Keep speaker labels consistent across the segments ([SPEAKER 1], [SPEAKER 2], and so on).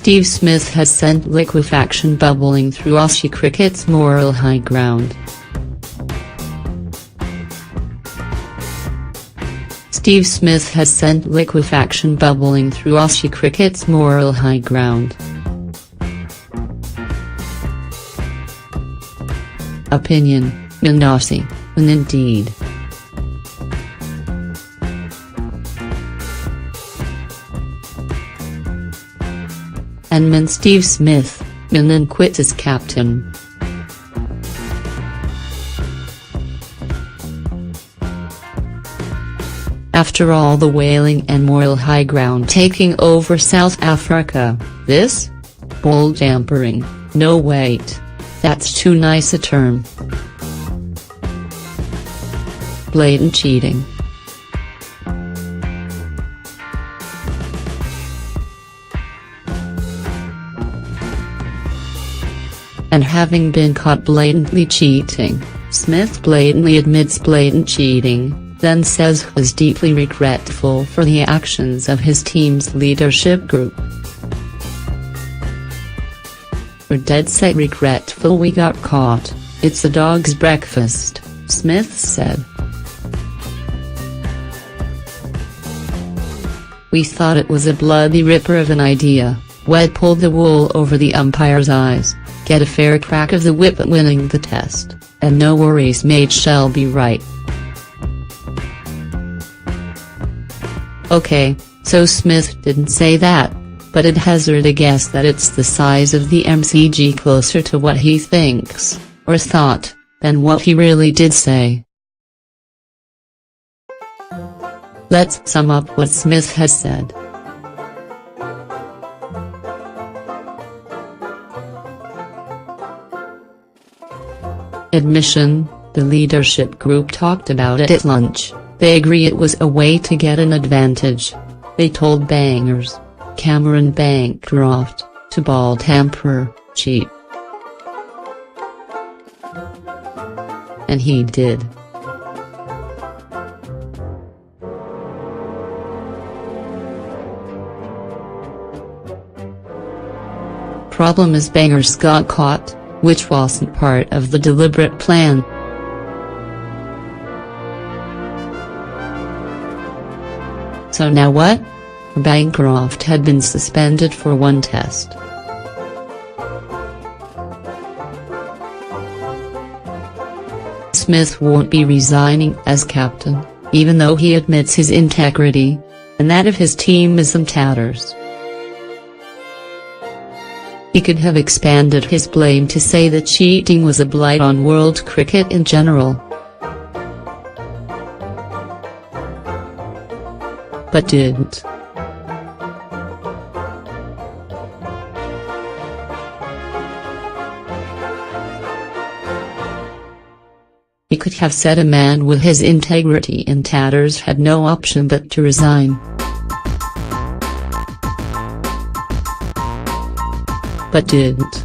[SPEAKER 1] Steve Smith has sent liquefaction bubbling through Aussie cricket's moral high ground. Steve Smith has sent liquefaction bubbling through Aussie cricket's moral high ground. Opinion, in Aussie, and indeed. And min Steve Smith, min quit as captain. After all the wailing and moral high ground taking over South Africa, this? Ball tampering, no wait. That's too nice a term. Blatant cheating. And having been caught blatantly cheating, Smith blatantly admits blatant cheating, then says he was deeply regretful for the actions of his team's leadership group. "We're dead set regretful we got caught, it's a dog's breakfast," Smith said. "We thought it was a bloody ripper of an idea, we'd pull the wool over the umpire's eyes, get a fair crack of the whip at winning the test, and no worries mate shall be right." Okay, so Smith didn't say that, but I'd hazard a guess that it's the size of the MCG closer to what he thinks, or thought, than what he really did say. Let's sum up what Smith has said. Admission, the leadership group talked about it at lunch, they agree it was a way to get an advantage. They told Bangers, Cameron Bancroft, to ball tamper, cheat. And he did. Problem is Bangers got caught, which wasn't part of the deliberate plan. So now what? Bancroft had been suspended for one test. Smith won't be resigning as captain, even though he admits his integrity, and that of his team is in tatters. He could have expanded his blame to say that cheating was a blight on world cricket in general. But didn't. He could have said a man with his integrity in tatters had no option but to resign. But didn't.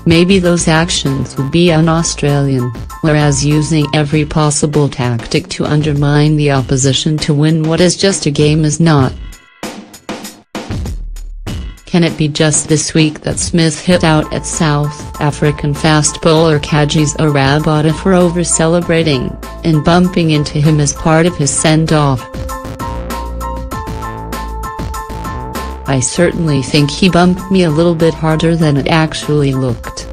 [SPEAKER 1] Maybe those actions would be un-Australian, whereas using every possible tactic to undermine the opposition to win what is just a game is not. Can it be just this week that Smith hit out at South African fast bowler Kajis Rabada for over-celebrating, and bumping into him as part of his send-off? I certainly think he bumped me a little bit harder than it actually looked.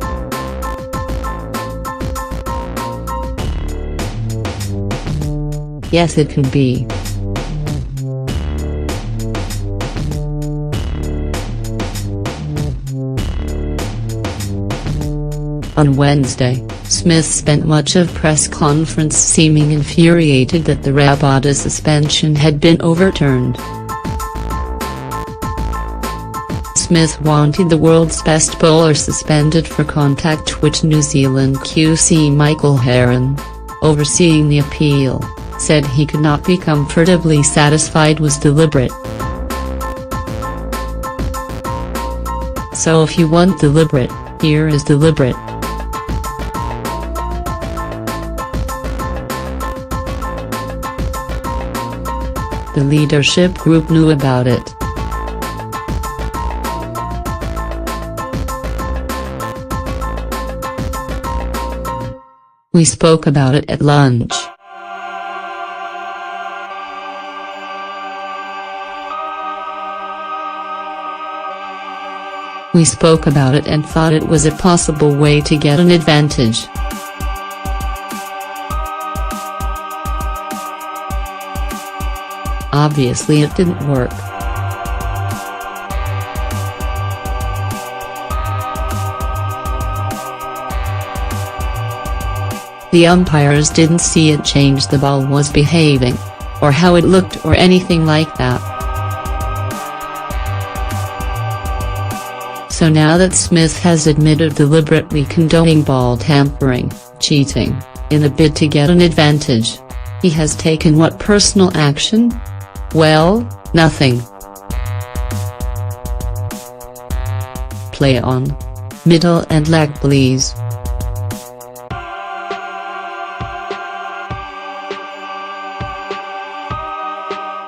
[SPEAKER 1] Yes, it can be. On Wednesday, Smith spent much of press conference seeming infuriated that the Rabada suspension had been overturned. Smith wanted the world's best bowler suspended for contact, which New Zealand QC Michael Heron, overseeing the appeal, said he could not be comfortably satisfied was deliberate. So if you want deliberate, here is deliberate. the leadership group knew about it. We spoke about it at lunch. We spoke about it and thought it was a possible way to get an advantage. Obviously it didn't work. The umpires didn't see it change the ball was behaving, or how it looked or anything like that. So now that Smith has admitted deliberately condoning ball tampering, cheating, in a bid to get an advantage, he has taken what personal action? Well, nothing. Play on. Middle and leg please.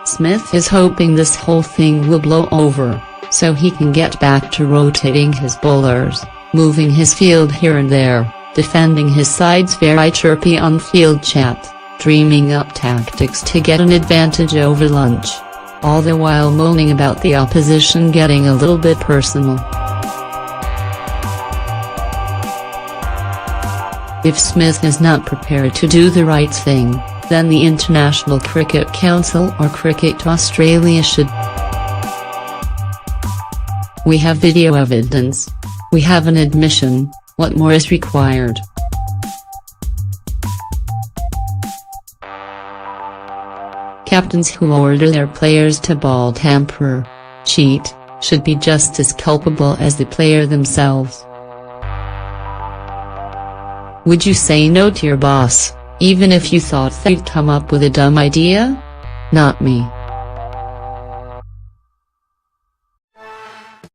[SPEAKER 1] Smith is hoping this whole thing will blow over, so he can get back to rotating his bowlers, moving his field here and there, defending his side's very chirpy on-field chat, dreaming up tactics to get an advantage over lunch, all the while moaning about the opposition getting a little bit personal. If Smith is not prepared to do the right thing, then the International Cricket Council or Cricket Australia should. We have video evidence. We have an admission. What more is required? Captains who order their players to ball tamper, cheat, should be just as culpable as the player themselves. Would you say no to your boss, even if you thought they'd come up with a dumb idea? Not me.